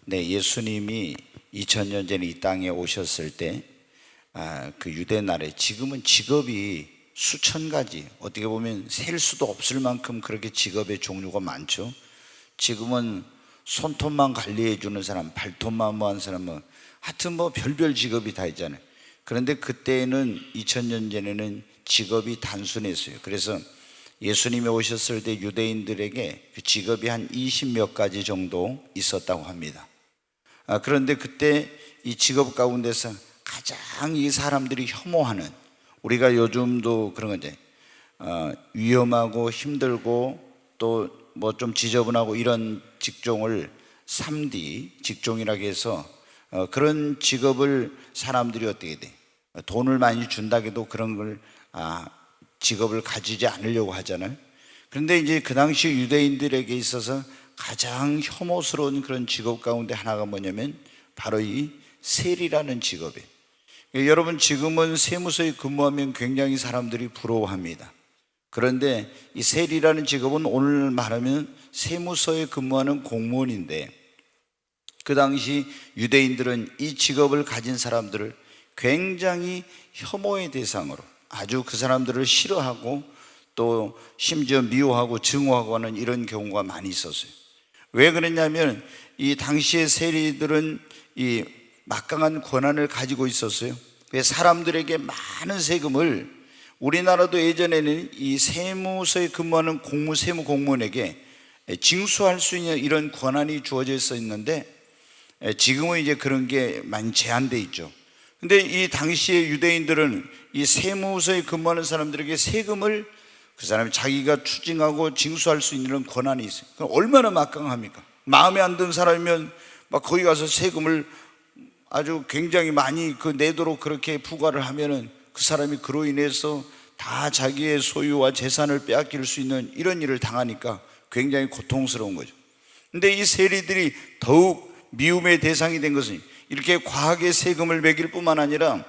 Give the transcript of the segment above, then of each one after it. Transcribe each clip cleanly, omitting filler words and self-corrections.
네, 예수님이 2000년 전에 이 땅에 오셨을 때, 그 유대 나라에 지금은 직업이 수천 가지, 어떻게 보면 셀 수도 없을 만큼 그렇게 직업의 종류가 많죠. 지금은 손톱만 관리해 주는 사람, 발톱만 뭐 하는 사람, 하여튼 뭐 별별 직업이 다 있잖아요. 그런데 그때는 2000년 전에는 직업이 단순했어요. 그래서 예수님이 오셨을 때 유대인들에게 그 직업이 한 20몇 가지 정도 있었다고 합니다. 그런데 그때 이 직업 가운데서 가장 이 사람들이 혐오하는, 우리가 요즘도 그런 건데 위험하고 힘들고 또 뭐 좀 지저분하고 이런 직종을 3D 직종이라고 해서 그런 직업을 사람들이 어떻게 돼? 돈을 많이 준다고 해도 그런 걸 직업을 가지지 않으려고 하잖아요. 그런데 이제 그 당시 유대인들에게 있어서 가장 혐오스러운 그런 직업 가운데 하나가 뭐냐면 바로 이 세리라는 직업이에요. 여러분, 지금은 세무서에 근무하면 굉장히 사람들이 부러워합니다. 그런데 이 세리라는 직업은 오늘 말하면 세무서에 근무하는 공무원인데, 그 당시 유대인들은 이 직업을 가진 사람들을 굉장히 혐오의 대상으로, 아주 그 사람들을 싫어하고 또 심지어 미워하고 증오하고 하는 이런 경우가 많이 있었어요. 왜 그랬냐면 이 당시의 세리들은 이 막강한 권한을 가지고 있었어요. 사람들에게 많은 세금을, 우리나라도 예전에는 이 세무서에 근무하는 세무 공무원에게 징수할 수 있는 이런 권한이 주어져 있었는데, 지금은 이제 그런 게 많이 제한되어 있죠. 근데 이 당시의 유대인들은 이 세무서에 근무하는 사람들에게 세금을, 그 사람이 자기가 추징하고 징수할 수 있는 권한이 있어요. 그럼 얼마나 막강합니까? 마음에 안 드는 사람이면 막 거기 가서 세금을 아주 굉장히 많이 내도록 그렇게 부과를 하면은 그 사람이 그로 인해서 다 자기의 소유와 재산을 빼앗길 수 있는 이런 일을 당하니까 굉장히 고통스러운 거죠. 근데 이 세리들이 더욱 미움의 대상이 된 것은 이렇게 과하게 세금을 매길 뿐만 아니라,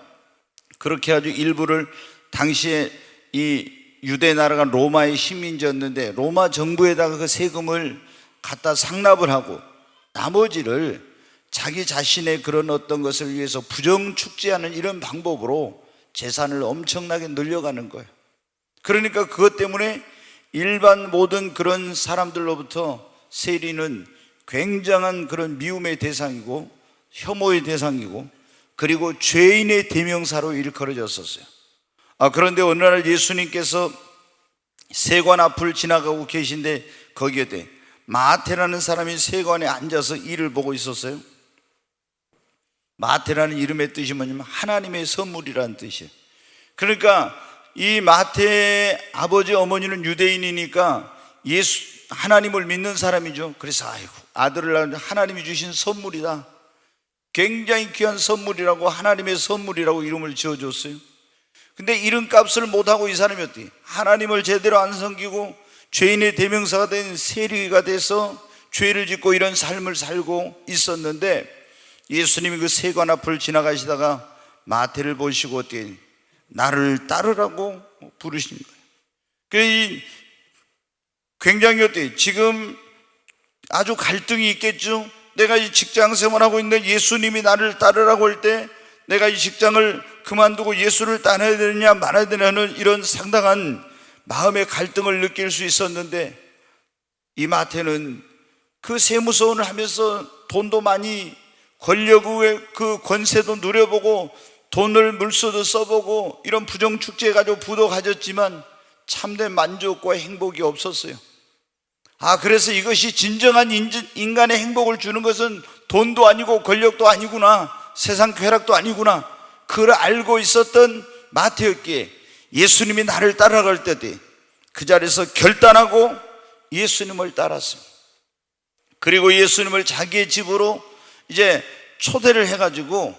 그렇게 아주 일부를, 당시에 이 유대 나라가 로마의 식민지였는데 로마 정부에다가 그 세금을 갖다 상납을 하고 나머지를 자기 자신의 그런 어떤 것을 위해서 부정축제하는 이런 방법으로 재산을 엄청나게 늘려가는 거예요. 그러니까 그것 때문에 일반 모든 그런 사람들로부터 세리는 굉장한 그런 미움의 대상이고 혐오의 대상이고, 그리고 죄인의 대명사로 일컬어졌었어요. 그런데 어느 날 예수님께서 세관 앞을 지나가고 계신데 거기에 마태라는 사람이 세관에 앉아서 일을 보고 있었어요. 마태라는 이름의 뜻이 뭐냐면 하나님의 선물이라는 뜻이에요. 그러니까 이 마태의 아버지 어머니는 유대인이니까 하나님을 믿는 사람이죠. 그래서 아들을 낳은 하나님이 주신 선물이다, 굉장히 귀한 선물이라고, 하나님의 선물이라고 이름을 지어줬어요. 근데 이름값을 못하고 이 사람이 어떻게 하나님을 제대로 안 섬기고 죄인의 대명사가 된 세리가 돼서 죄를 짓고 이런 삶을 살고 있었는데, 예수님이 그 세관 앞을 지나가시다가 마태를 보시고 어떻게 나를 따르라고 부르신 거예요. 굉장히 어때요? 지금 아주 갈등이 있겠죠. 내가 이 직장 생활하고 있는데 예수님이 나를 따르라고 할 때 내가 이 직장을 그만두고 예수를 따라야 되느냐 말아야 되느냐는 이런 상당한 마음의 갈등을 느낄 수 있었는데, 이 마태는 그 세무서원을 하면서 돈도 많이, 권력의 그 권세도 누려보고 돈을 물서도 써보고 이런 부정축제 해가지고 부도 가졌지만 참된 만족과 행복이 없었어요. 그래서 이것이 진정한 인간의 행복을 주는 것은 돈도 아니고 권력도 아니구나, 세상 쾌락도 아니구나, 그걸 알고 있었던 마태였기에 예수님이 나를 따라갈 때 그 자리에서 결단하고 예수님을 따랐어요. 그리고 예수님을 자기의 집으로 이제 초대를 해가지고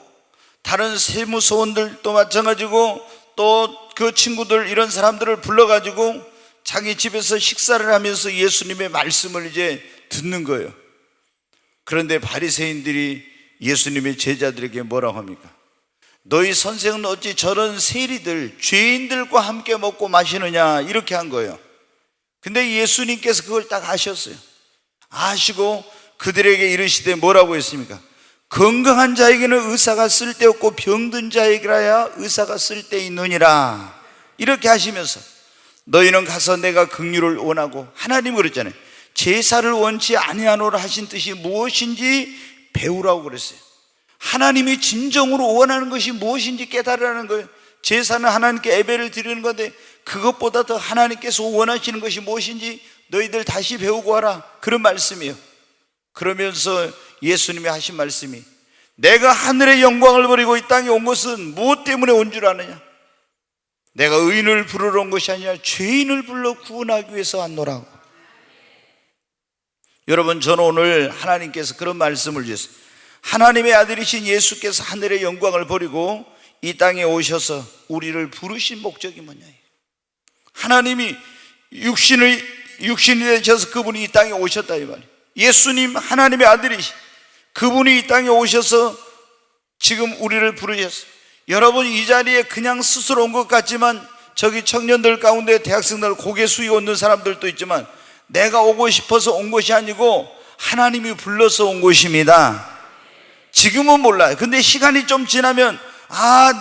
다른 세무서원들도 마찬가지고 또 그 친구들, 이런 사람들을 불러가지고 자기 집에서 식사를 하면서 예수님의 말씀을 이제 듣는 거예요. 그런데 바리새인들이 예수님의 제자들에게 뭐라고 합니까? 너희 선생은 어찌 저런 세리들, 죄인들과 함께 먹고 마시느냐, 이렇게 한 거예요. 근데 예수님께서 그걸 딱 아셨어요. 아시고 그들에게 이르시되 뭐라고 했습니까? 건강한 자에게는 의사가 쓸데없고 병든 자에게라야 의사가 쓸데있느니라. 이렇게 하시면서 너희는 가서 내가 긍휼을 원하고, 하나님 그랬잖아요. 제사를 원치 아니하노라 하신 뜻이 무엇인지 배우라고 그랬어요. 하나님이 진정으로 원하는 것이 무엇인지 깨달으라는 거예요. 제사는 하나님께 예배를 드리는 건데 그것보다 더 하나님께서 원하시는 것이 무엇인지 너희들 다시 배우고 와라, 그런 말씀이에요. 그러면서 예수님이 하신 말씀이, 내가 하늘의 영광을 버리고 이 땅에 온 것은 무엇 때문에 온 줄 아느냐? 내가 의인을 부르러 온 것이 아니라 죄인을 불러 구원하기 위해서 왔노라고. 여러분, 저는 오늘 하나님께서 그런 말씀을 주셨어요. 하나님의 아들이신 예수께서 하늘의 영광을 버리고 이 땅에 오셔서 우리를 부르신 목적이 뭐냐? 하나님이 육신이 되셔서 그분이 이 땅에 오셨다 이 말이에요. 예수님 하나님의 아들이시, 그분이 이 땅에 오셔서 지금 우리를 부르셨어요. 여러분, 이 자리에 그냥 스스로 온 것 같지만 저기 청년들 가운데 대학생들 고개 숙이고 있는 사람들도 있지만 내가 오고 싶어서 온 것이 아니고 하나님이 불러서 온 것입니다. 지금은 몰라요. 근데 시간이 좀 지나면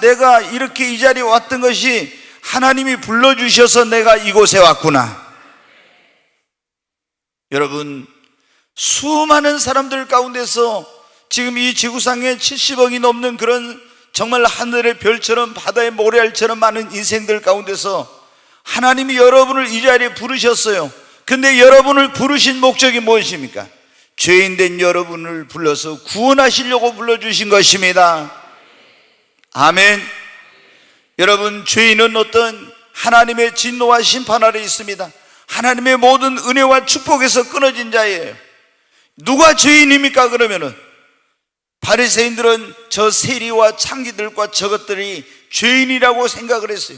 내가 이렇게 이 자리에 왔던 것이 하나님이 불러주셔서 내가 이곳에 왔구나. 여러분, 수많은 사람들 가운데서 지금 이 지구상에 70억이 넘는 그런 정말 하늘의 별처럼 바다의 모래알처럼 많은 인생들 가운데서 하나님이 여러분을 이 자리에 부르셨어요. 근데 여러분을 부르신 목적이 무엇입니까? 죄인된 여러분을 불러서 구원하시려고 불러주신 것입니다. 아멘. 여러분, 죄인은 어떤 하나님의 진노와 심판 아래 있습니다. 하나님의 모든 은혜와 축복에서 끊어진 자예요. 누가 죄인입니까? 그러면은 바리새인들은 저 세리와 창기들과 저것들이 죄인이라고 생각을 했어요.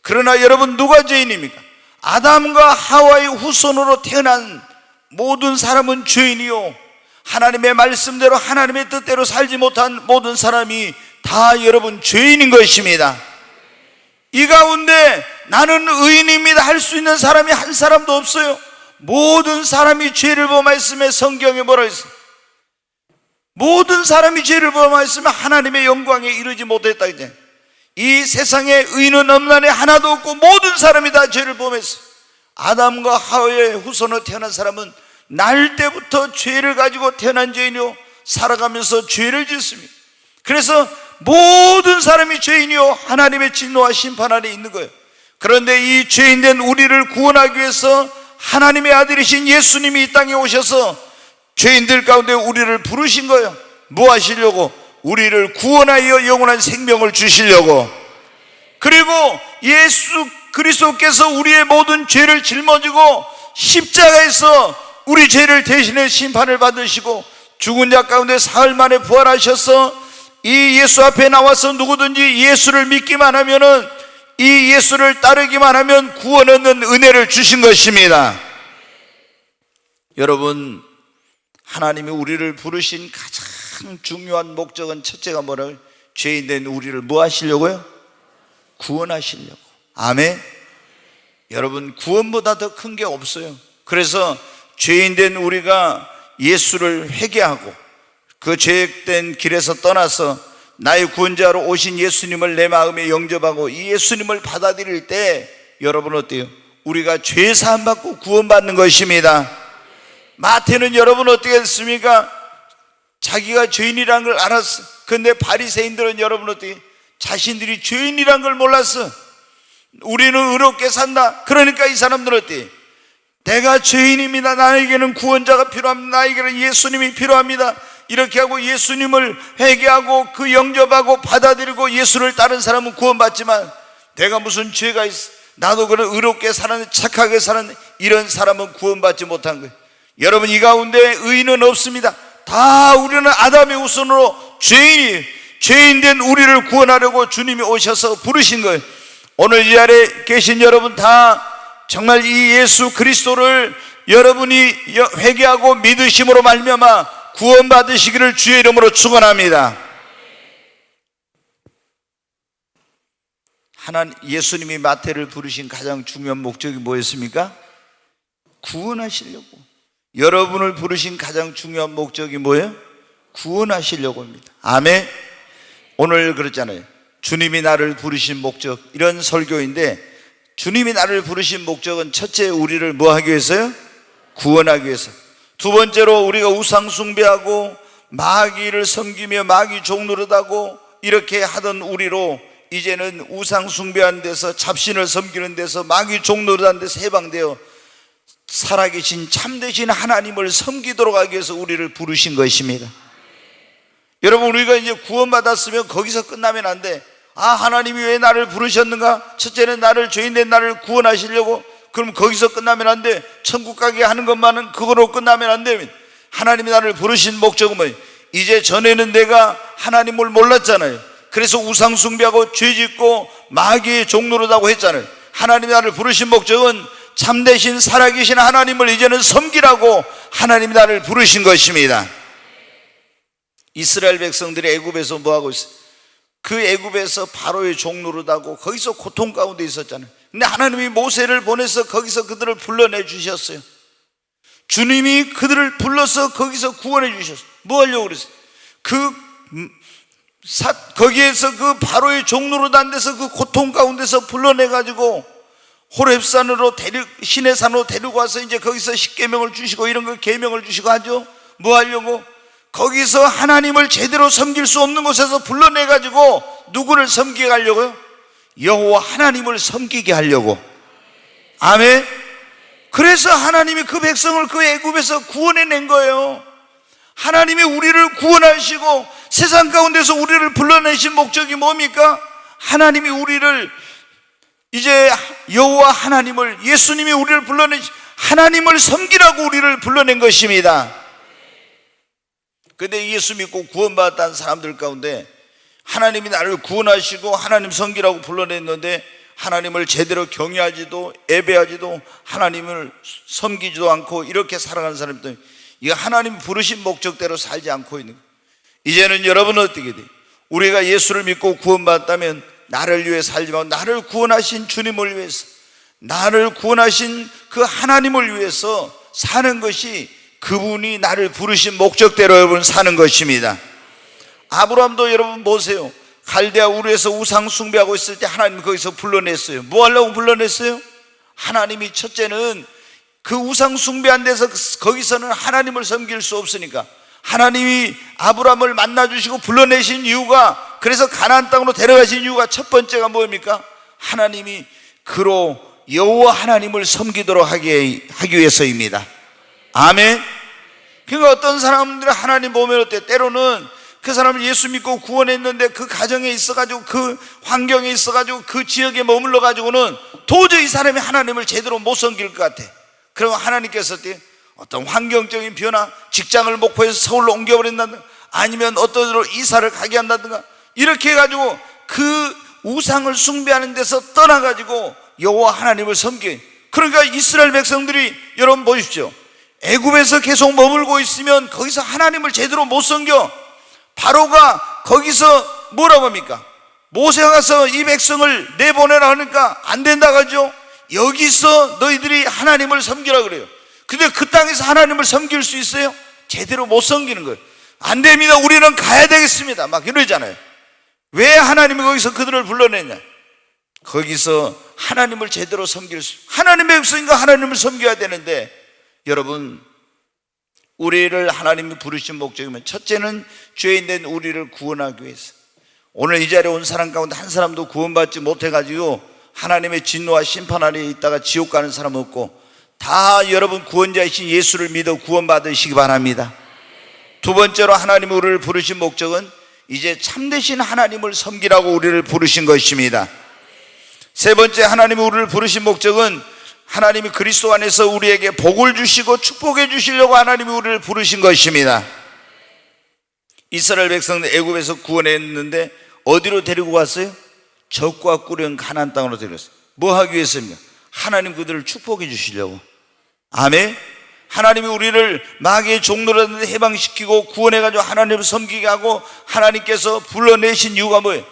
그러나 여러분, 누가 죄인입니까? 아담과 하와의 후손으로 태어난 모든 사람은 죄인이요, 하나님의 말씀대로 하나님의 뜻대로 살지 못한 모든 사람이 다 여러분 죄인인 것입니다. 이 가운데 나는 의인입니다 할 수 있는 사람이 한 사람도 없어요. 모든 사람이 죄를 범하였으며, 성경에 뭐라 했어요? 모든 사람이 죄를 범하였으면 하나님의 영광에 이르지 못했다. 이제 이 세상에 의인은 없나니 하나도 없고 모든 사람이 다 죄를 범했어요. 아담과 하와의 후손으로 태어난 사람은 날 때부터 죄를 가지고 태어난 죄인이요, 살아가면서 죄를 짓습니다. 그래서 모든 사람이 죄인이요, 하나님의 진노와 심판 아래 있는 거예요. 그런데 이 죄인된 우리를 구원하기 위해서 하나님의 아들이신 예수님이 이 땅에 오셔서 죄인들 가운데 우리를 부르신 거예요. 뭐 하시려고? 우리를 구원하여 영원한 생명을 주시려고. 그리고 예수 그리스도께서 우리의 모든 죄를 짊어지고 십자가에서 우리 죄를 대신해 심판을 받으시고 죽은 자 가운데 사흘 만에 부활하셔서 이 예수 앞에 나와서 누구든지 예수를 믿기만 하면은, 이 예수를 따르기만 하면 구원 얻는 은혜를 주신 것입니다. 여러분, 하나님이 우리를 부르신 가장 중요한 목적은 첫째가 뭐라고요? 죄인된 우리를 뭐 하시려고요? 구원하시려고. 아멘. 여러분, 구원보다 더 큰 게 없어요. 그래서 죄인된 우리가 예수를 회개하고 그 죄악된 길에서 떠나서 나의 구원자로 오신 예수님을 내 마음에 영접하고 이 예수님을 받아들일 때 여러분 어때요? 우리가 죄 사함 받고 구원받는 것입니다. 마태는 여러분 어떻게 했습니까? 자기가 죄인이란 걸 알았어. 근데 바리새인들은 여러분 어떻게? 자신들이 죄인이란 걸 몰랐어. 우리는 의롭게 산다. 그러니까 이 사람들은 어때? 내가 죄인입니다. 나에게는 구원자가 필요합니다. 나에게는 예수님이 필요합니다. 이렇게 하고 예수님을 회개하고 그 영접하고 받아들이고 예수를 따른 사람은 구원받지만, 내가 무슨 죄가 있어, 나도 그런 의롭게 살았는데 착하게 살았는데, 이런 사람은 구원받지 못한 거예요. 여러분, 이 가운데 의인은 없습니다. 다 우리는 아담의 후손으로 죄인된 우리를 구원하려고 주님이 오셔서 부르신 거예요. 오늘 이 자리에 계신 여러분 다 정말 이 예수 그리스도를 여러분이 회개하고 믿으심으로 말미암아 구원받으시기를 주의 이름으로 축원합니다. 예수님이 마태를 부르신 가장 중요한 목적이 뭐였습니까? 구원하시려고. 여러분을 부르신 가장 중요한 목적이 뭐예요? 구원하시려고 합니다. 아멘. 오늘 그랬잖아요. 주님이 나를 부르신 목적, 이런 설교인데, 주님이 나를 부르신 목적은 첫째, 우리를 뭐 하기 위해서요? 구원하기 위해서. 두 번째로, 우리가 우상 숭배하고 마귀를 섬기며 마귀 종노릇하고 이렇게 하던 우리로 이제는 우상 숭배하는 데서, 잡신을 섬기는 데서, 마귀 종노릇하는 데서 해방되어 살아계신 참되신 하나님을 섬기도록 하기 위해서 우리를 부르신 것입니다. 여러분, 우리가 이제 구원받았으면 거기서 끝나면 안 돼. 하나님이 왜 나를 부르셨는가? 첫째는 나를, 죄인된 나를 구원하시려고. 그럼 거기서 끝나면 안 돼. 천국 가게 하는 것만은 그거로 끝나면 안 됩니다. 하나님이 나를 부르신 목적은 뭐예요? 이제 전에는 내가 하나님을 몰랐잖아요. 그래서 우상 숭배하고 죄짓고 마귀의 종노릇하고 했잖아요. 하나님이 나를 부르신 목적은 참되신 살아계신 하나님을 이제는 섬기라고 하나님이 나를 부르신 것입니다. 이스라엘 백성들이 애굽에서 뭐하고 있어요? 그 애굽에서 바로의 종노릇하고 거기서 고통 가운데 있었잖아요. 근데 하나님이 모세를 보내서 거기서 그들을 불러내 주셨어요. 주님이 그들을 불러서 거기서 구원해 주셨어요. 뭐 하려고 그랬어요? 거기에서 그 바로의 종노릇한 데서 그 고통 가운데서 불러내 가지고 호렙산으로 신의 산으로 데리고 와서 이제 거기서 십계명을 주시고 이런 거 계명을 주시고 하죠. 뭐 하려고? 거기서 하나님을 제대로 섬길 수 없는 곳에서 불러내 가지고 누구를 섬기게 하려고요? 여호와 하나님을 섬기게 하려고. 아멘. 그래서 하나님이 그 백성을 그 애굽에서 구원해낸 거예요. 하나님이 우리를 구원하시고 세상 가운데서 우리를 불러내신 목적이 뭡니까? 하나님이 우리를 이제 여호와 하나님을, 예수님이 우리를 불러내신 하나님을 섬기라고 우리를 불러낸 것입니다. 근데 예수 믿고 구원받았다는 사람들 가운데 하나님이 나를 구원하시고 하나님 섬기라고 불러냈는데 하나님을 제대로 경외하지도 예배하지도 하나님을 섬기지도 않고 이렇게 살아가는 사람들, 이거 하나님이 부르신 목적대로 살지 않고 있는 거예요. 이제는 여러분은 어떻게 돼요? 우리가 예수를 믿고 구원받았다면 나를 위해 살지 말고 나를 구원하신 주님을 위해서, 나를 구원하신 그 하나님을 위해서 사는 것이 그분이 나를 부르신 목적대로 여러분 사는 것입니다. 아브라함도 여러분 보세요. 갈대아 우르에서 우상 숭배하고 있을 때 하나님이 거기서 불러냈어요. 뭐 하려고 불러냈어요? 하나님이 첫째는 그 우상 숭배한 데서 거기서는 하나님을 섬길 수 없으니까 하나님이 아브라함을 만나주시고 불러내신 이유가, 그래서 가나안 땅으로 데려가신 이유가 첫 번째가 뭡니까? 하나님이 그로 여호와 하나님을 섬기도록 하기 위해서입니다. 아멘. 그러니까 어떤 사람들은 하나님 보면 어때? 때로는 그 사람을 예수 믿고 구원했는데 그 가정에 있어가지고 그 환경에 있어가지고 그 지역에 머물러가지고는 도저히 이 사람이 하나님을 제대로 못 섬길 것 같아. 그러면 하나님께서 어떤 환경적인 변화, 직장을 목포해서 서울로 옮겨버린다든가 아니면 어떤 데로 이사를 가게 한다든가 이렇게 해가지고 그 우상을 숭배하는 데서 떠나가지고 여호와 하나님을 섬겨. 그러니까 이스라엘 백성들이 여러분 보십시오. 애굽에서 계속 머물고 있으면 거기서 하나님을 제대로 못 섬겨. 바로가 거기서 뭐라고 합니까? 모세가 가서 이 백성을 내보내라 하니까 안 된다고 하죠. 여기서 너희들이 하나님을 섬기라 그래요. 근데 그 땅에서 하나님을 섬길 수 있어요? 제대로 못 섬기는 거예요. 안 됩니다. 우리는 가야 되겠습니다. 막 이러잖아요. 왜 하나님이 거기서 그들을 불러냈냐? 거기서 하나님을 제대로 섬길 수, 하나님의 백성인가 하나님을 섬겨야 되는데, 여러분, 우리를 하나님이 부르신 목적이면 첫째는 죄인된 우리를 구원하기 위해서. 오늘 이 자리에 온 사람 가운데 한 사람도 구원받지 못해가지고 하나님의 진노와 심판 아래에 있다가 지옥 가는 사람 없고, 다 여러분 구원자이신 예수를 믿어 구원받으시기 바랍니다. 두 번째로 하나님이 우리를 부르신 목적은 이제 참되신 하나님을 섬기라고 우리를 부르신 것입니다. 세 번째, 하나님이 우리를 부르신 목적은 하나님이 그리스도 안에서 우리에게 복을 주시고 축복해 주시려고 하나님이 우리를 부르신 것입니다. 이스라엘 백성들 애굽에서 구원했는데 어디로 데리고 갔어요? 적과 꿀은 가나안 땅으로 데려갔어요. 뭐 하기 위해서입니까? 하나님 그들을 축복해 주시려고. 아멘. 하나님이 우리를 마귀의 종노릇하는데 해방시키고 구원해가지고 하나님을 섬기게 하고 하나님께서 불러내신 이유가 뭐예요?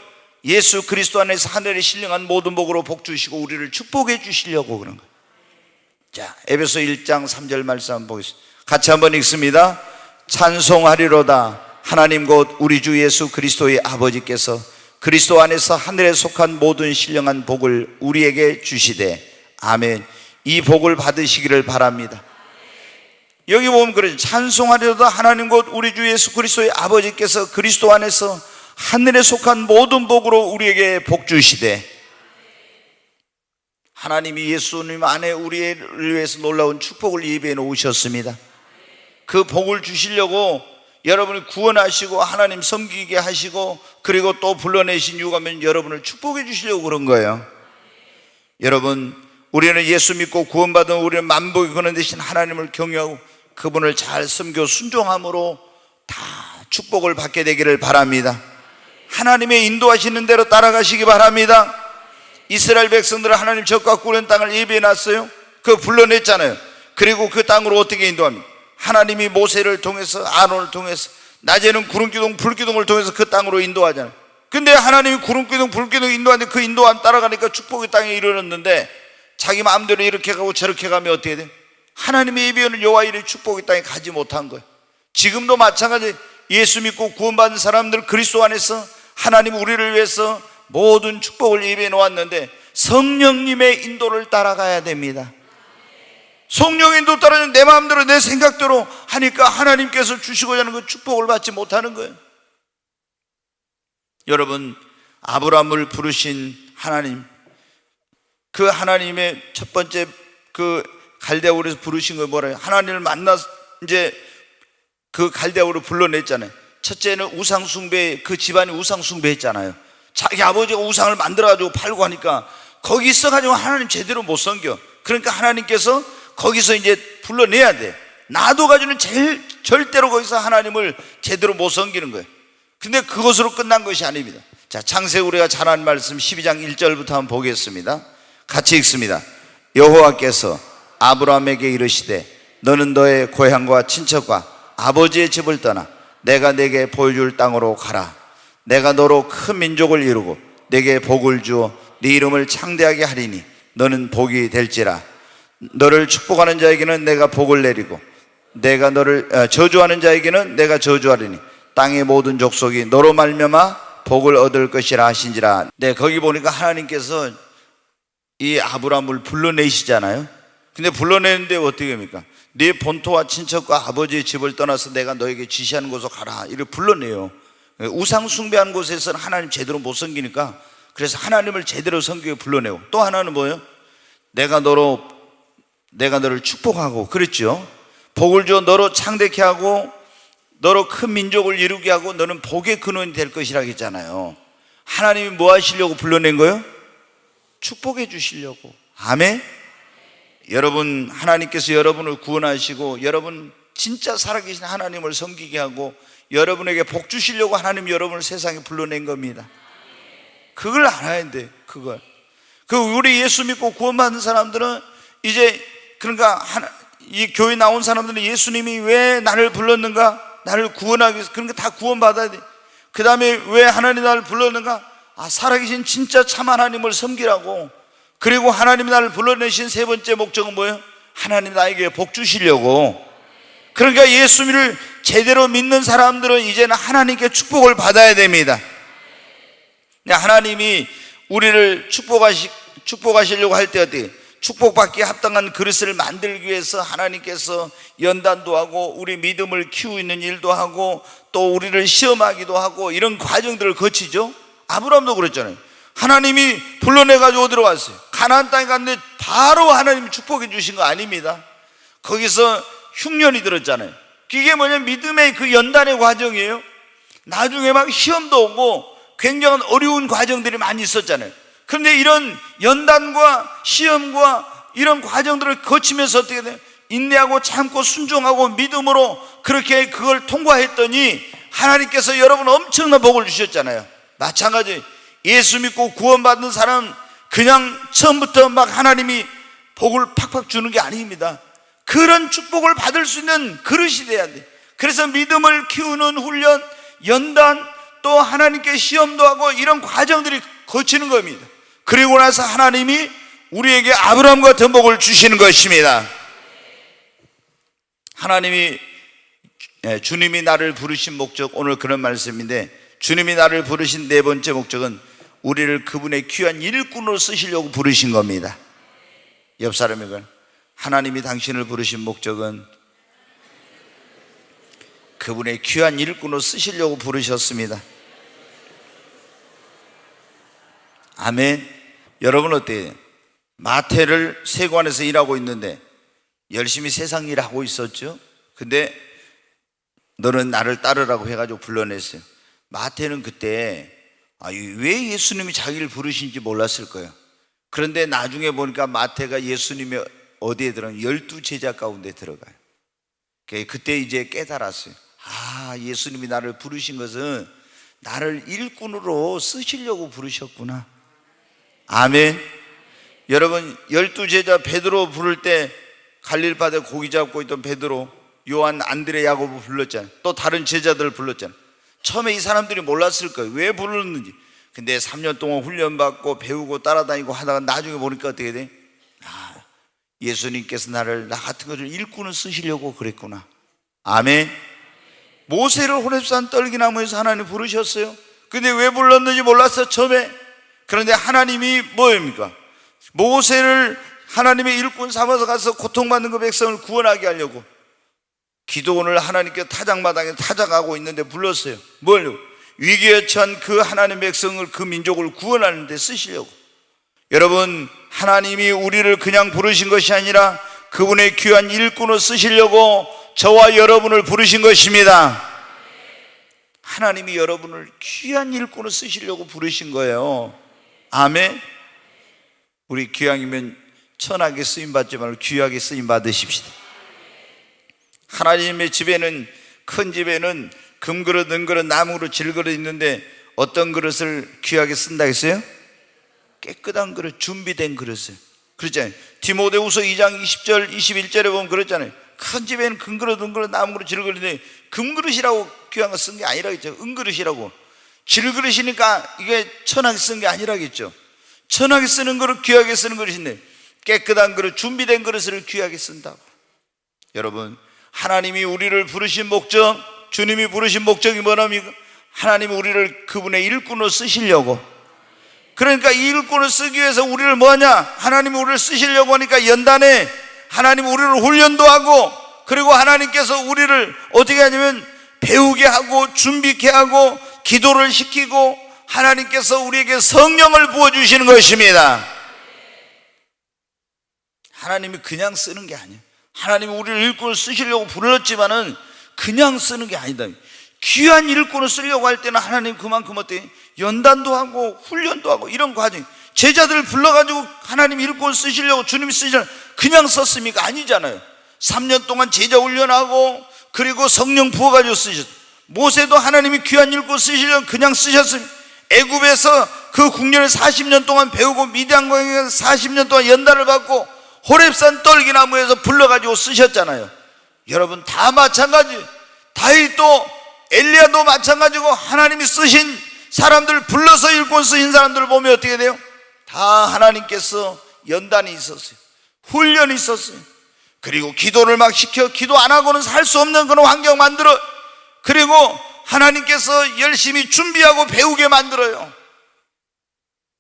예수 그리스도 안에서 하늘에 신령한 모든 복으로 복 주시고 우리를 축복해 주시려고 그런 거예요. 자, 에베소 1장 3절 말씀 한번 보겠습니다. 같이 한번 읽습니다. 찬송하리로다. 하나님 곧 우리 주 예수 그리스도의 아버지께서 그리스도 안에서 하늘에 속한 모든 신령한 복을 우리에게 주시되 아멘. 이 복을 받으시기를 바랍니다. 여기 보면 그러죠. 찬송하리로다. 하나님 곧 우리 주 예수 그리스도의 아버지께서 그리스도 안에서 하늘에 속한 모든 복으로 우리에게 복 주시되, 하나님이 예수님 안에 우리를 위해서 놀라운 축복을 예비해 놓으셨습니다. 그 복을 주시려고 여러분을 구원하시고 하나님 섬기게 하시고 그리고 또 불러내신 이유가 뭐냐면 여러분을 축복해 주시려고 그런 거예요. 여러분, 우리는 예수 믿고 구원받은 우리는 만복의 근원 되신 하나님을 경외하고 그분을 잘 섬겨 순종함으로 다 축복을 받게 되기를 바랍니다. 하나님의 인도하시는 대로 따라가시기 바랍니다. 이스라엘 백성들은 하나님 적과 꿀은 땅을 예비해 놨어요. 그거 불러냈잖아요. 그리고 그 땅으로 어떻게 인도합니까? 하나님이 모세를 통해서, 아론을 통해서, 낮에는 구름기둥 불기둥을 통해서 그 땅으로 인도하잖아요. 근데 하나님이 구름기둥 불기둥 인도하는데 그 인도함 따라가니까 축복의 땅에 이르렀는데 자기 마음대로 이렇게 가고 저렇게 가면 어떻게 돼? 하나님의 예비하는 여호와 이르의 축복의 땅에 가지 못한 거예요. 지금도 마찬가지. 예수 믿고 구원받은 사람들 그리스도 안에서 하나님 우리를 위해서 모든 축복을 예비해 놓았는데 성령님의 인도를 따라가야 됩니다. 성령의 인도 따라서 내 마음대로 내 생각대로 하니까 하나님께서 주시고자 하는 그 축복을 받지 못하는 거예요. 여러분, 아브라함을 부르신 하나님, 그 하나님의 첫 번째 그 갈대아우르에서 부르신 거 뭐래요? 하나님을 만나 이제 그 갈대아우르 불러냈잖아요. 첫째는 우상숭배, 그 집안이 우상숭배했잖아요. 자기 아버지가 우상을 만들어가지고 팔고 하니까 거기 있어가지고 하나님 제대로 못 섬겨. 그러니까 하나님께서 거기서 이제 불러내야 돼. 놔둬가지고는 절대로 거기서 하나님을 제대로 못 섬기는 거예요. 근데 그것으로 끝난 것이 아닙니다. 자, 창세기 우리가 잘 아는 말씀 12장 1절부터 한번 보겠습니다. 같이 읽습니다. 여호와께서 아브라함에게 이르시되 너는 너의 고향과 친척과 아버지의 집을 떠나 내가 내게 보여줄 땅으로 가라. 내가 너로 큰 민족을 이루고 내게 복을 주어 네 이름을 창대하게 하리니 너는 복이 될지라. 너를 축복하는 자에게는 내가 복을 내리고 내가 너를 저주하는 자에게는 내가 저주하리니 땅의 모든 족속이 너로 말미암아 복을 얻을 것이라 하신지라. 네, 거기 보니까 하나님께서 이 아브라함을 불러내시잖아요. 근데 불러내는데 어떻게 합니까? 네 본토와 친척과 아버지의 집을 떠나서 내가 너에게 지시하는 곳으로 가라. 이렇게 불러내요. 우상 숭배하는 곳에서는 하나님 제대로 못 섬기니까 그래서 하나님을 제대로 섬기게 불러내고, 또 하나는 뭐예요? 내가 너를 축복하고, 그랬죠. 복을 줘 너로 창대케 하고 너로 큰 민족을 이루게 하고 너는 복의 근원이 될 것이라 했잖아요. 하나님이 뭐 하시려고 불러낸 거예요? 축복해 주시려고. 아멘. 여러분, 하나님께서 여러분을 구원하시고 여러분 진짜 살아계신 하나님을 섬기게 하고 여러분에게 복 주시려고 하나님 여러분을 세상에 불러낸 겁니다. 그걸 알아야 돼. 그걸. 우리 예수 믿고 구원받은 사람들은 이제, 그러니까 이 교회 나온 사람들은 예수님이 왜 나를 불렀는가? 나를 구원하기 위해서. 그러니까 다 구원받아야 돼. 그 다음에 왜 하나님 나를 불렀는가? 살아계신 진짜 참 하나님을 섬기라고. 그리고 하나님이 나를 불러내신 세 번째 목적은 뭐예요? 하나님 나에게 복 주시려고. 그러니까 예수님을 제대로 믿는 사람들은 이제는 하나님께 축복을 받아야 됩니다. 하나님이 우리를 축복하시려고 할 때 어떻게? 축복받기에 합당한 그릇을 만들기 위해서 하나님께서 연단도 하고 우리 믿음을 키우는 일도 하고 또 우리를 시험하기도 하고 이런 과정들을 거치죠. 아브라함도 그랬잖아요. 하나님이 불러내가지고 어디로 왔어요? 가나안 땅에 갔는데 바로 하나님이 축복해 주신 거 아닙니다. 거기서 흉년이 들었잖아요. 그게 뭐냐면 믿음의 그 연단의 과정이에요. 나중에 막 시험도 오고 굉장한 어려운 과정들이 많이 있었잖아요. 그런데 이런 연단과 시험과 이런 과정들을 거치면서 어떻게 돼요? 인내하고 참고 순종하고 믿음으로 그렇게 그걸 통과했더니 하나님께서 여러분 엄청난 복을 주셨잖아요. 마찬가지 예수 믿고 구원받는 사람은 그냥 처음부터 막 하나님이 복을 팍팍 주는 게 아닙니다. 그런 축복을 받을 수 있는 그릇이 돼야 돼. 그래서 믿음을 키우는 훈련, 연단, 또 하나님께 시험도 하고 이런 과정들이 거치는 겁니다. 그리고 나서 하나님이 우리에게 아브라함 같은 복을 주시는 것입니다. 하나님이 주님이 나를 부르신 목적, 오늘 그런 말씀인데, 주님이 나를 부르신 네 번째 목적은 우리를 그분의 귀한 일꾼으로 쓰시려고 부르신 겁니다. 옆 사람에게, 하나님이 당신을 부르신 목적은 그분의 귀한 일꾼으로 쓰시려고 부르셨습니다. 아멘. 여러분 어때요? 마태를 세관에서 일하고 있는데 열심히 세상 일하고 있었죠. 근데 너는 나를 따르라고 해가지고 불러냈어요. 마태는 그때 왜 예수님이 자기를 부르신지 몰랐을 거예요. 그런데 나중에 보니까 마태가 예수님의 어디에 들어가요? 12제자 가운데 들어가요. 그때 이제 깨달았어요. 예수님이 나를 부르신 것은 나를 일꾼으로 쓰시려고 부르셨구나. 아멘. 여러분, 12제자 베드로 부를 때 갈릴바다에 고기 잡고 있던 베드로, 요한, 안드레, 야고보 불렀잖아요. 또 다른 제자들 불렀잖아요. 처음에 이 사람들이 몰랐을 거예요. 왜 불렀는지. 근데 3년 동안 훈련받고 배우고 따라다니고 하다가 나중에 보니까 어떻게 돼? 예수님께서 나를, 나 같은 것을 일꾼을 쓰시려고 그랬구나. 아멘. 모세를 호렙산 떨기나무에서 하나님 부르셨어요. 근데 왜 불렀는지 몰랐어, 처음에. 그런데 하나님이 뭐입니까? 모세를 하나님의 일꾼 삼아서 가서 고통받는 그 백성을 구원하게 하려고 기도원을 하나님께 타작마당에 타작하고 있는데 불렀어요. 뭘? 위기에 처한 그 하나님 백성을, 그 민족을 구원하는 데 쓰시려고. 여러분, 하나님이 우리를 그냥 부르신 것이 아니라 그분의 귀한 일꾼으로 쓰시려고 저와 여러분을 부르신 것입니다. 하나님이 여러분을 귀한 일꾼으로 쓰시려고 부르신 거예요. 아멘. 우리 귀향이면 천하게 쓰임받지 말고 귀하게 쓰임받으십시다. 하나님의 집에는, 큰 집에는 금그릇, 은그릇, 나무로 질그릇 있는데 어떤 그릇을 귀하게 쓴다 했어요? 깨끗한 그릇, 준비된 그릇을. 그렇잖아요. 디모데후서 2장 20절 21절에 보면 그렇잖아요. 큰 집에는 금그릇, 은그릇, 나무로 질그릇인데 금그릇이라고 귀한 거 쓴 게 아니라겠죠. 은그릇이라고. 질그릇이니까 이게 천하게 쓴 게 아니라겠죠. 천하게 쓰는 그릇, 귀하게 쓰는 그릇인데 깨끗한 그릇, 준비된 그릇을 귀하게 쓴다고. 여러분, 하나님이 우리를 부르신 목적, 주님이 부르신 목적이 뭐냐면 하나님이 우리를 그분의 일꾼으로 쓰시려고. 그러니까 이 일꾼을 쓰기 위해서 우리를 뭐하냐? 하나님이 우리를 쓰시려고 하니까 연단에 하나님 우리를 훈련도 하고, 그리고 하나님께서 우리를 어떻게 하냐면 배우게 하고 준비케 하고 기도를 시키고 하나님께서 우리에게 성령을 부어주시는 것입니다. 하나님이 그냥 쓰는 게 아니에요. 하나님이 우리를 일꾼을 쓰시려고 불렀지만은 그냥 쓰는 게 아니다. 귀한 일꾼을 쓰려고 할 때는 하나님 그만큼 어때? 연단도 하고 훈련도 하고 이런 과정. 제자들을 불러가지고 하나님 일꾼을 쓰시려고 주님이 쓰시려고 그냥 썼습니까? 아니잖아요. 3년 동안 제자 훈련하고 그리고 성령 부어가지고 쓰셨어요. 모세도 하나님이 귀한 일꾼을 쓰시려고 그냥 쓰셨습니다. 애굽에서 그 국년을 40년 동안 배우고 미디안 광야에서 40년 동안 연단을 받고 호렙산 떨기나무에서 불러가지고 쓰셨잖아요. 여러분 다 마찬가지. 다윗도 엘리야도 마찬가지고 하나님이 쓰신 사람들, 불러서 일꾼 쓰신 사람들을 보면 어떻게 돼요? 다 하나님께서 연단이 있었어요. 훈련이 있었어요. 그리고 기도를 막 시켜 기도 안 하고는 살 수 없는 그런 환경 만들어. 그리고 하나님께서 열심히 준비하고 배우게 만들어요.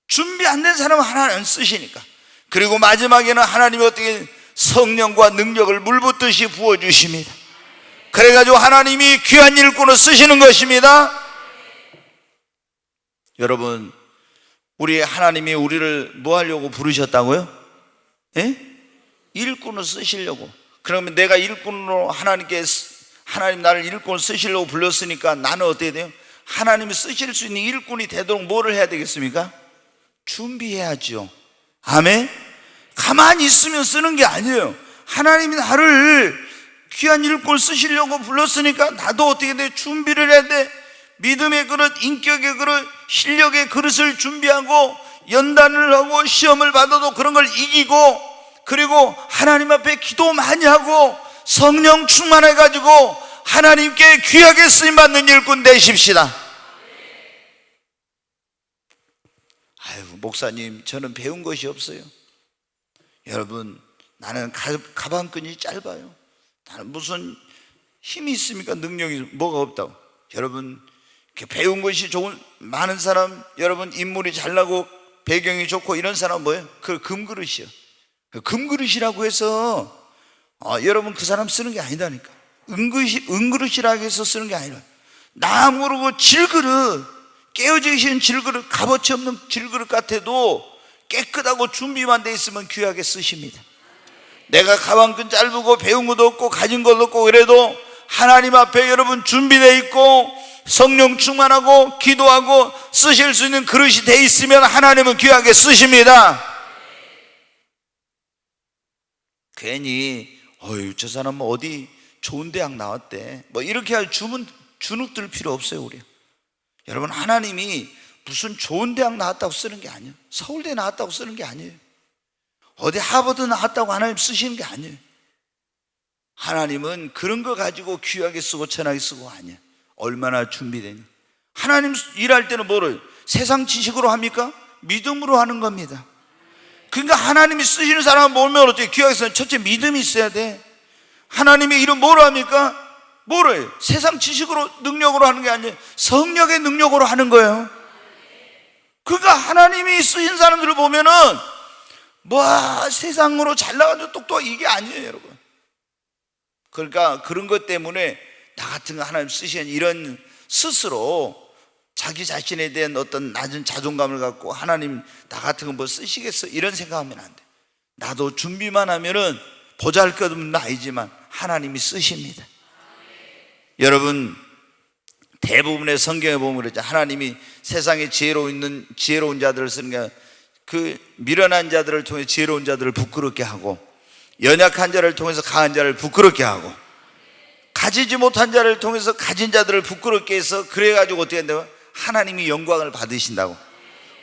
준비 안 된 사람은 하나님 안 쓰시니까. 그리고 마지막에는 하나님이 어떻게 성령과 능력을 물붓듯이 부어주십니다. 그래가지고 하나님이 귀한 일꾼을 쓰시는 것입니다. 여러분, 우리 하나님이 우리를 뭐 하려고 부르셨다고요? 예? 일꾼을 쓰시려고. 그러면 내가 일꾼으로 하나님 나를 일꾼을 쓰시려고 불렀으니까 나는 어떻게 돼요? 하나님이 쓰실 수 있는 일꾼이 되도록 뭐를 해야 되겠습니까? 준비해야죠. 아멘? 가만히 있으면 쓰는 게 아니에요. 하나님이 나를 귀한 일꾼을 쓰시려고 불렀으니까 나도 어떻게 돼? 준비를 해야 돼. 믿음의 그릇, 인격의 그릇, 실력의 그릇을 준비하고 연단을 하고 시험을 받아도 그런 걸 이기고, 그리고 하나님 앞에 기도 많이 하고 성령 충만해가지고 하나님께 귀하게 쓰임받는 일꾼 되십시다. 아유, 목사님 저는 배운 것이 없어요. 여러분, 나는 가방끈이 짧아요. 무슨 힘이 있습니까? 능력이 뭐가 없다고. 여러분 배운 것이 좋은 많은 사람, 여러분 인물이 잘나고 배경이 좋고 이런 사람 뭐예요? 그 금그릇이요. 그 금그릇이라고 해서 여러분 그 사람 쓰는 게 아니다니까. 은그릇이라고 해서 쓰는 게 아니라 나 모르고 질그릇, 깨어져 계신 질그릇, 값어치 없는 질그릇 같아도 깨끗하고 준비만 돼 있으면 귀하게 쓰십니다. 내가 가방끈 짧고 배운 것도 없고 가진 것도 없고 그래도 하나님 앞에 여러분 준비되어 있고 성령 충만하고 기도하고 쓰실 수 있는 그릇이 돼 있으면 하나님은 귀하게 쓰십니다. 괜히 저 사람 뭐 어디 좋은 대학 나왔대 뭐 이렇게 주눅들 필요 없어요. 우리 여러분 하나님이 무슨 좋은 대학 나왔다고 쓰는 게 아니에요. 서울대 나왔다고 쓰는 게 아니에요. 어디 하버드 나왔다고 하나님 쓰시는 게 아니에요. 하나님은 그런 거 가지고 귀하게 쓰고 천하게 쓰고 아니에요. 얼마나 준비되냐. 하나님 일할 때는 뭐를 세상 지식으로 합니까? 믿음으로 하는 겁니다. 그러니까 하나님이 쓰시는 사람은 보면 어떻게 귀하게 쓰는 첫째 믿음이 있어야 돼. 하나님의 일은 뭐로 합니까? 뭐로 해요? 세상 지식으로 능력으로 하는 게 아니에요. 성령의 능력으로 하는 거예요. 그러니까 하나님이 쓰신 사람들을 보면은 세상으로 잘 나가도 똑똑하게 이게 아니에요, 여러분. 그러니까 그런 것 때문에 나 같은 거 하나님 쓰시는 이런 스스로 자기 자신에 대한 어떤 낮은 자존감을 갖고 하나님 나 같은 거 뭐 쓰시겠어 이런 생각하면 안 돼. 나도 준비만 하면은 보잘것없는 나이지만 하나님이 쓰십니다. 여러분 대부분의 성경에 보면 그러죠. 하나님이 세상에 지혜로운 자들을 쓰는 게 그 미련한 자들을 통해 지혜로운 자들을 부끄럽게 하고 연약한 자를 통해서 강한 자를 부끄럽게 하고 가지지 못한 자를 통해서 가진 자들을 부끄럽게 해서 그래가지고 어떻게 한다고? 하나님이 영광을 받으신다고.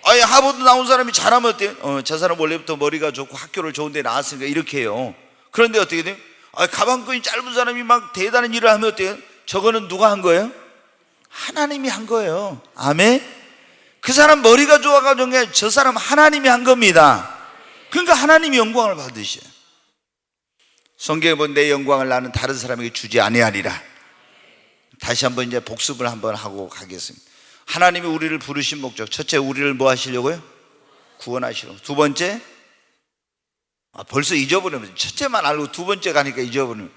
하버드 나온 사람이 잘하면 어때요? 저 사람 원래부터 머리가 좋고 학교를 좋은 데 나왔으니까 이렇게 해요. 그런데 어떻게 돼요? 가방끈이 짧은 사람이 막 대단한 일을 하면 어때요? 저거는 누가 한 거예요? 하나님이 한 거예요. 아멘? 그 사람 머리가 좋아가지고 저 사람 하나님이 한 겁니다. 그러니까 하나님이 영광을 받으셔요. 성경에 보면 내 영광을 나는 다른 사람에게 주지 아니하리라. 다시 한번 이제 복습을 한번 하고 가겠습니다. 하나님이 우리를 부르신 목적, 첫째 우리를 뭐 하시려고요? 구원하시려고. 두 번째 벌써 잊어버리면 첫째만 알고 두 번째 가니까 잊어버리면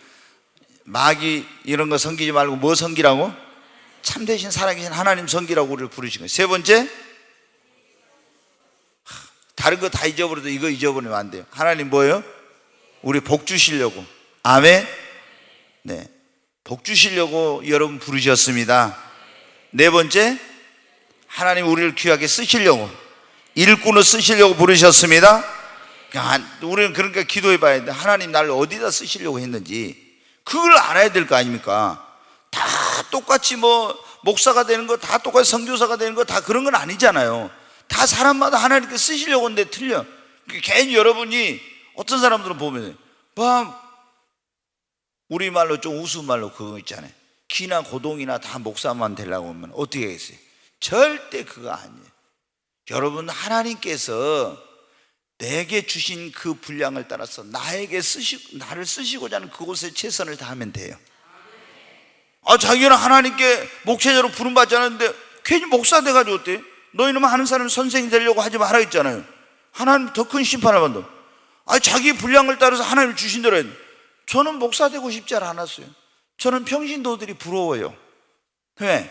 마귀 이런 거 섬기지 말고 뭐 섬기라고? 참되신 살아계신 하나님 섬기라고 우리를 부르신 거예요. 세 번째 다른 거 다 잊어버려도 이거 잊어버리면 안 돼요. 하나님 뭐예요? 우리 복 주시려고. 아멘. 네, 복 주시려고 여러분 부르셨습니다. 네 번째 하나님 우리를 귀하게 쓰시려고 일꾼을 쓰시려고 부르셨습니다. 우리는 그러니까 기도해 봐야 돼. 하나님 나를 어디다 쓰시려고 했는지 그걸 알아야 될 거 아닙니까? 다 똑같이 뭐 목사가 되는 거 다 똑같이 선교사가 되는 거 다 그런 건 아니잖아요. 다 사람마다 하나님께 쓰시려고 하는데 틀려. 괜히 여러분이 어떤 사람들은 보면 우리말로 좀 우스운말로 그거 있잖아요. 기나 고동이나 다 목사만 되려고 하면 어떻게 하겠어요? 절대 그거 아니에요. 여러분 하나님께서 내게 주신 그 분량을 따라서 나를 쓰시고자 하는 그곳에 최선을 다하면 돼요. 자기는 하나님께 목회자로 부름받지 않았는데 괜히 목사 돼가지고 어때? 너희는 하는 사람 선생이 되려고 하지 마라 했잖아요. 하나님 더 큰 심판을 받는다. 자기 분량을 따라서 하나님을 주신 대로 했는데 저는 목사 되고 싶지 않았어요. 저는 평신도들이 부러워요. 왜?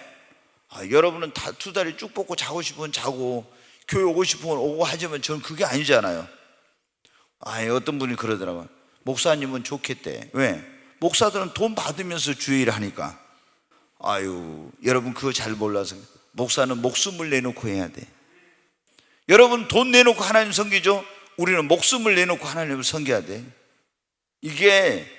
여러분은 다 두 다리 쭉 뻗고 자고 싶으면 자고 교회 오고 싶으면 오고 하지만 저는 그게 아니잖아요. 어떤 분이 그러더라고요. 목사님은 좋겠대. 왜? 목사들은 돈 받으면서 주일을 하니까. 여러분 그거 잘 몰라서 목사는 목숨을 내놓고 해야 돼. 여러분 돈 내놓고 하나님 섬기죠? 우리는 목숨을 내놓고 하나님을 섬겨야 돼. 이게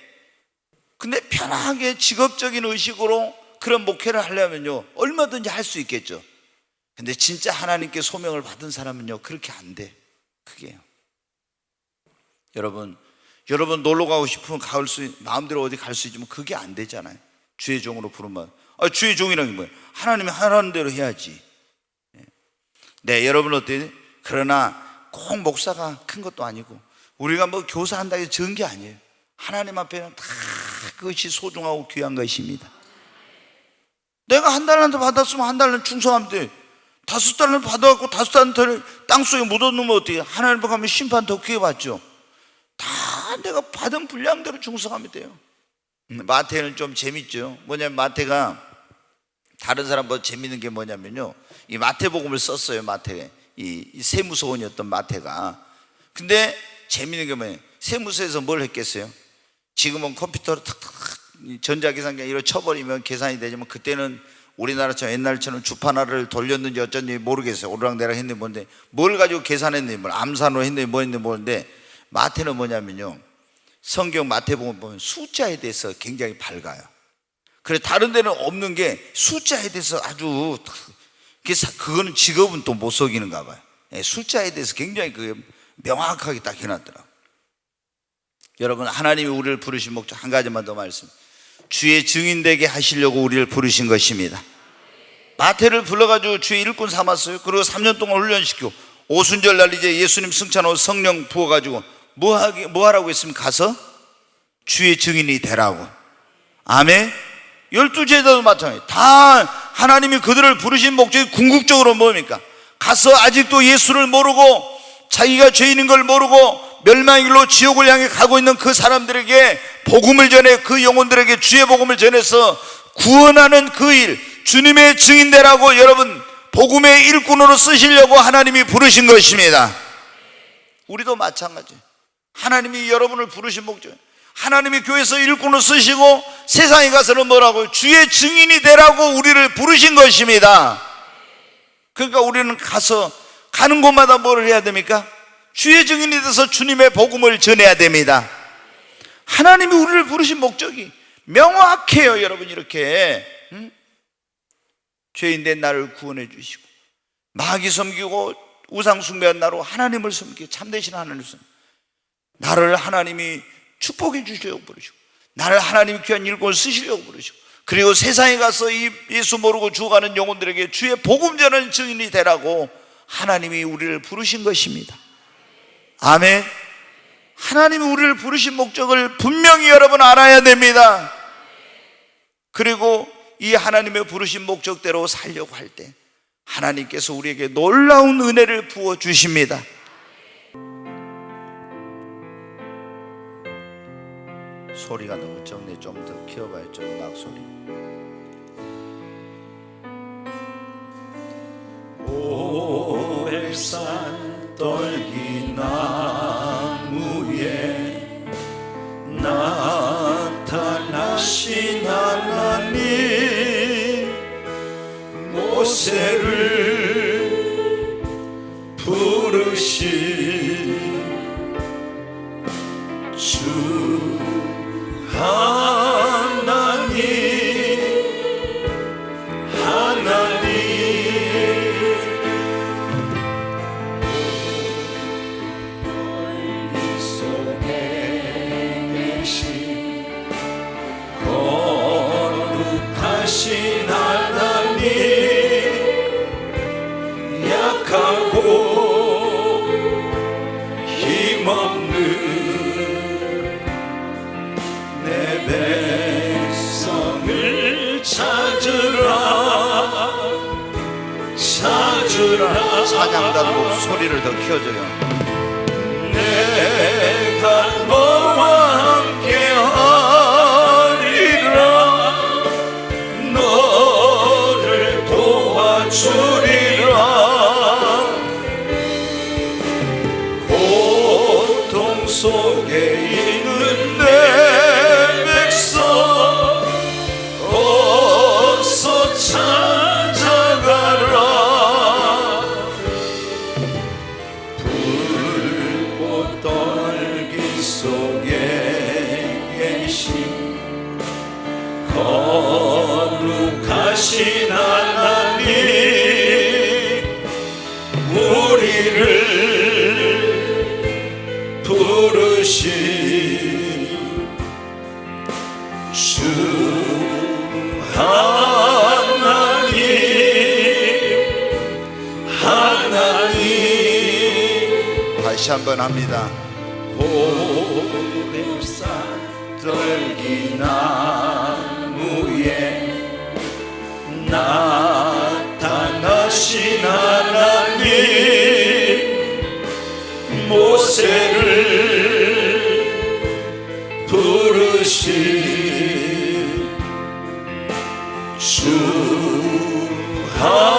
근데 편하게 직업적인 의식으로 그런 목회를 하려면요 얼마든지 할 수 있겠죠. 근데 진짜 하나님께 소명을 받은 사람은요 그렇게 안 돼. 그게요. 여러분 놀러 가고 싶으면 마음대로 어디 갈 수 있지만 그게 안 되잖아요. 주의 종으로 부르면 주의 종이라는 게 뭐예요? 하나님이 하라는 대로 해야지. 네, 여러분 어때요? 그러나 꼭 목사가 큰 것도 아니고 우리가 뭐 교사한다고 해서 적은 게 아니에요. 하나님 앞에는 다 그것이 소중하고 귀한 것입니다. 내가 한 달란트 받았으면 한 달란트 충성하면 돼. 5달란트 받아갖고 5달란트를 땅속에 묻어놓으면 어떻게? 하나님 앞에 가면 심판 더 크게 받죠. 다 내가 받은 분량대로 충성하면 돼요. 마태는 좀 재밌죠. 뭐냐면 마태가 다른 사람보다 재밌는 게 뭐냐면요, 이 마태복음을 썼어요. 마태, 이 세무서원이었던 마태가. 근데 재밌는 게 뭐예요? 세무서에서 뭘 했겠어요? 지금은 컴퓨터로 탁탁 전자계산기 이렇게 쳐버리면 계산이 되지만, 그때는 우리나라처럼 옛날처럼 주판화를 돌렸는지 어쩐지 모르겠어요. 오르락내락 했는지 뭔데, 뭘 가지고 계산했는지, 뭘 암산으로 했는지 뭐 했는지 모르는데, 마태는 뭐냐면요, 성경 마태복음 보면 숫자에 대해서 굉장히 밝아요. 그래 다른 데는 없는 게 숫자에 대해서 아주, 그거는 직업은 또 못 속이는가 봐요. 숫자에 대해서 굉장히 명확하게 딱 해놨더라고요. 여러분, 하나님이 우리를 부르신 목적 한 가지만 더 말씀, 주의 증인 되게 하시려고 우리를 부르신 것입니다. 마태를 불러가지고 주의 일꾼 삼았어요. 그리고 3년 동안 훈련시키고 오순절 날 이제 예수님 승천하고 성령 부어가지고 뭐 하라고 했습니까? 가서 주의 증인이 되라고. 아멘. 12제자도 마찬가지. 다 하나님이 그들을 부르신 목적이 궁극적으로 뭡니까? 가서 아직도 예수를 모르고 자기가 죄인인 걸 모르고 멸망의 길로 지옥을 향해 가고 있는 그 사람들에게 복음을 전해, 그 영혼들에게 주의 복음을 전해서 구원하는 그 일, 주님의 증인되라고 여러분 복음의 일꾼으로 쓰시려고 하나님이 부르신 것입니다. 우리도 마찬가지. 하나님이 여러분을 부르신 목적, 하나님이 교회에서 일꾼으로 쓰시고 세상에 가서는 뭐라고요? 주의 증인이 되라고 우리를 부르신 것입니다. 그러니까 우리는 가서 가는 곳마다 뭘 해야 됩니까? 주의 증인이 돼서 주님의 복음을 전해야 됩니다. 하나님이 우리를 부르신 목적이 명확해요. 여러분, 이렇게 죄인된 나를 구원해 주시고 마귀 섬기고 우상 숭배한 나로 하나님을 섬기고 참되신 하나님을 섬기고, 나를 하나님이 축복해 주시려고 부르시고, 나를 하나님이 귀한 일꾼을 쓰시려고 부르시고, 그리고 세상에 가서 이 예수 모르고 죽어가는 영혼들에게 주의 복음 전하는 증인이 되라고 하나님이 우리를 부르신 것입니다. 아멘. 하나님이 우리를 부르신 목적을 분명히 여러분 알아야 됩니다. 그리고 이 하나님의 부르신 목적대로 살려고 할 때 하나님께서 우리에게 놀라운 은혜를 부어주십니다. 소리가 너무 적네. 좀 더 키워봐요. 좀 음악 소리. 오백산 떨기나무에 나타나신 하나님, 모세를 부르신 주 하나님, 하나님, 멀리 속에 계신 거룩하신 하나님, 약하고 힘없는 내 백성을 찾으라, 찾으라. 찬양단 목 소리를 더 키워줘요. 내가 너와 함께 하리라, 너를 도와주리라. 고통 속에 있는 내 백성 어서 찾아가라. 불꽃 떨기 속에 계신 거룩하신 하나님, 우리를 부르신 주 하나님, 하나님. 다시 한번 합니다. 오백산 떨기나무에 나타나신 하나님, 모세를 부르신 주 하나님,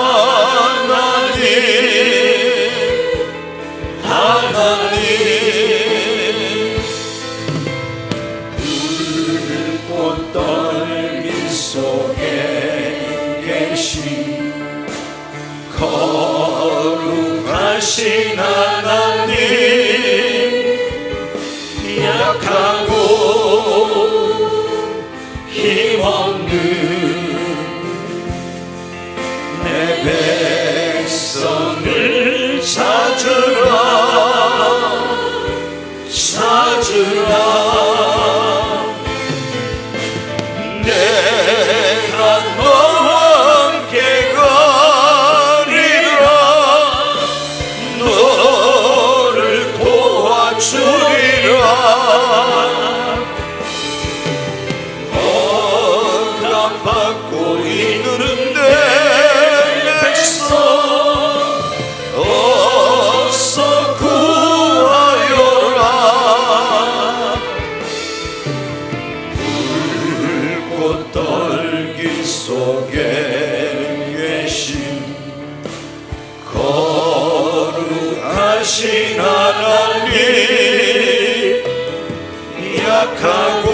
불꽃 떨기 속에 계신 거룩하신 하나님, 약하고 힘없는 내 백성을 찾으라 내가 너와 함께 가리라, 너를 도와주리라. 억압받고 있는 내 백성 어서 구하여라. 불꽃 떨기 속에 계신 거룩하신 하나님, 약하고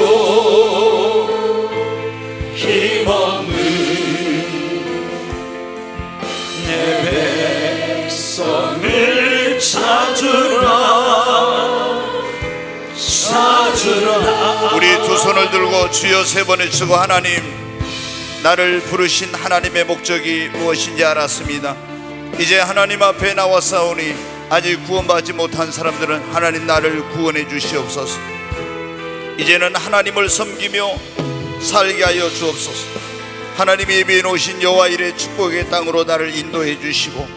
힘없는 내 백성을 찾으라. 우리 두 손을 들고 주여 세 번 외치고, 하나님, 나를 부르신 하나님의 목적이 무엇인지 알았습니다. 이제 하나님 앞에 나와싸우니 아직 구원받지 못한 사람들은 하나님 나를 구원해 주시옵소서. 이제는 하나님을 섬기며 살게 하여 주옵소서. 하나님이 예비해 놓으신 여호와 일의 축복의 땅으로 나를 인도해 주시고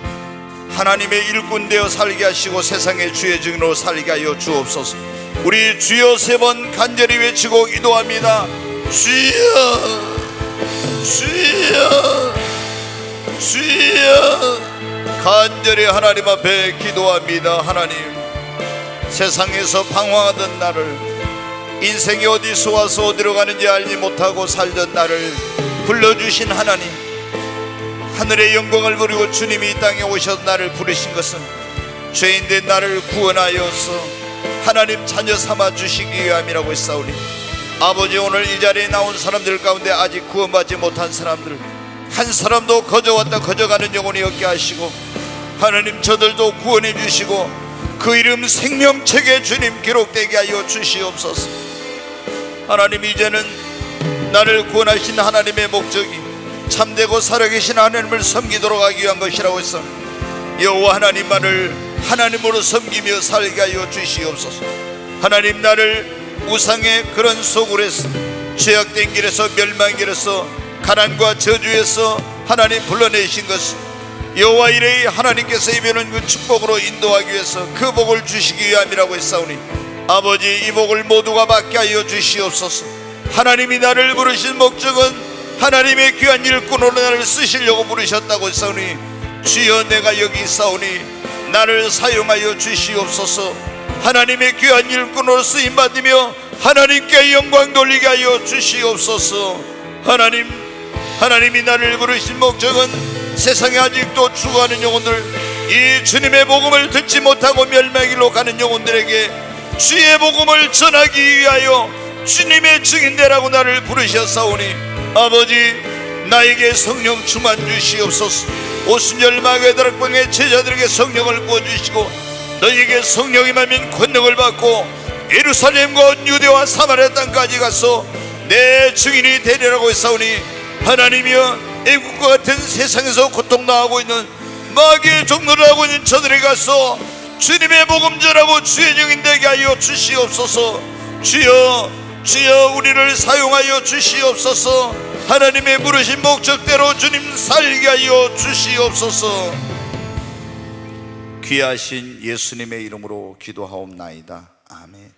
하나님의 일꾼 되어 살게 하시고 세상의 주의 증인으로 살게 하여 주옵소서. 우리 주여 세 번 간절히 외치고 기도합니다. 주여, 주여, 주여. 간절히 하나님 앞에 기도합니다. 하나님, 세상에서 방황하던 나를, 인생이 어디서 와서 어디로 가는지 알지 못하고 살던 나를 불러주신 하나님, 하늘의 영광을 부리고 주님이 이 땅에 오셔서 나를 부르신 것은 죄인된 나를 구원하여서 하나님 자녀 삼아 주시기 위함이라고 했사오니, 아버지, 오늘 이 자리에 나온 사람들 가운데 아직 구원받지 못한 사람들 한 사람도 거저왔다 거저가는 영혼이 없게 하시고 하나님 저들도 구원해 주시고 그 이름 생명책에 주님 기록되게 하여 주시옵소서. 하나님, 이제는 나를 구원하신 하나님의 목적이 참되고 살아계신 하나님을 섬기도록 하기 위한 것이라고 해서 여호와 하나님만을 하나님으로 섬기며 살게 하여 주시옵소서. 하나님, 나를 우상의 그런 소굴에서, 죄악된 길에서, 멸망의 길에서, 가난과 저주에서 하나님 불러내신 것은 여호와 이레의 하나님께서 이면은 그 축복으로 인도하기 위해서 그 복을 주시기 위함이라고 했사오니, 아버지, 이 복을 모두가 받게 하여 주시옵소서. 하나님이 나를 부르신 목적은 하나님의 귀한 일꾼으로 나를 쓰시려고 부르셨다고 했사오니, 주여, 내가 여기 있사오니 나를 사용하여 주시옵소서. 하나님의 귀한 일꾼으로 쓰임받으며 하나님께 영광 돌리게 하여 주시옵소서. 하나님이 나를 부르신 목적은 세상에 아직도 죽어가는 영혼들, 이 주님의 복음을 듣지 못하고 멸망길로 가는 영혼들에게 주의 복음을 전하기 위하여 주님의 증인되라고 나를 부르셨사오니, 아버지, 나에게 성령 충만 주시옵소서. 오순절 마가다락방의 제자들에게 성령을 부어주시고 너희에게 성령이 임하면 권능을 받고 예루살렘과 온 유대와 사마리아 땅까지 가서 내 증인이 되리라고 했사오니, 하나님이여, 애국과 같은 세상에서 고통당하고 있는 마귀의 종노를 하고 있는 저들에 가서 주님의 복음 전하고 주의 증인 되게 하여 주시옵소서. 주여, 우리를 사용하여 주시옵소서. 하나님의 부르신 목적대로 주님 살게 하여 주시옵소서. 귀하신 예수님의 이름으로 기도하옵나이다. 아멘.